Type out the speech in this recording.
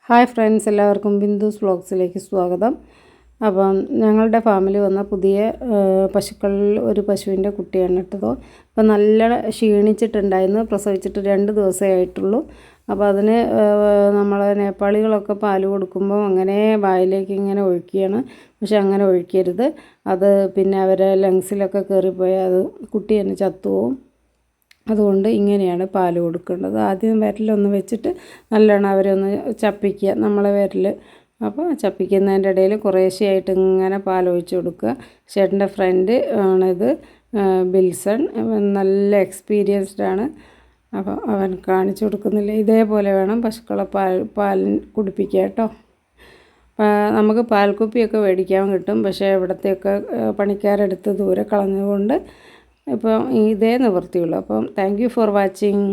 Hi friends, എല്ലാവർക്കും ബിന്ദുസ് വ്ളോഗ്സിലേക്ക് സ്വാഗതം. അപ്പം ഞങ്ങളുടെ ഫാമിലി വന്ന പുതിയ പശുക്കളിൽ ഒരു പശുവിൻ്റെ കുട്ടിയാണ് ഇട്ടത്. അപ്പം നല്ല ക്ഷീണിച്ചിട്ടുണ്ടായിരുന്നു. പ്രസവിച്ചിട്ട് 2 ദിവസമേ ആയിട്ടുള്ളൂ. അപ്പോൾ അതിന് നമ്മൾ നേപ്പാളികളൊക്കെ പാല് കൊടുക്കുമ്പോൾ അങ്ങനെ വായിലേക്ക് ഇങ്ങനെ ഒഴിക്കുകയാണ്. പക്ഷെ അങ്ങനെ ഒഴിക്കരുത്. അത് പിന്നെ അവരെ ലങ്സിലൊക്കെ കയറിപ്പോയാൽ അത് കുട്ടി തന്നെ ചത്തുപോകും. അതുകൊണ്ട് ഇങ്ങനെയാണ് പാല് കൊടുക്കേണ്ടത്. ആദ്യം വിരലൊന്ന് വെച്ചിട്ട് നല്ലോണം അവരെ ഒന്ന് ചപ്പിക്കുക, നമ്മളെ വിരൽ. അപ്പോൾ ചപ്പിക്കുന്നതിൻ്റെ ഇടയിൽ കുറേശ്ശെയായിട്ട് ഇങ്ങനെ പാലൊഴിച്ച് കൊടുക്കുക. ചേട്ടൻ്റെ ഫ്രണ്ട് ആണിത്, ബിൽസൺ. നല്ല എക്സ്പീരിയൻസ്ഡ് ആണ്. അപ്പോൾ അവൻ കാണിച്ചു കൊടുക്കുന്നില്ല. ഇതേപോലെ വേണം പശുക്കളെ പാൽ കുടിപ്പിക്കുക കേട്ടോ. നമുക്ക് പാൽക്കുപ്പിയൊക്കെ മേടിക്കാൻ കിട്ടും. പക്ഷേ ഇവിടത്തെയൊക്കെ പണിക്കാരെടുത്ത് ദൂരെ കളഞ്ഞതുകൊണ്ട് ഇപ്പം ഇതേ നിവൃത്തിയുള്ളൂ. അപ്പം താങ്ക് യു ഫോർ വാച്ചിങ്.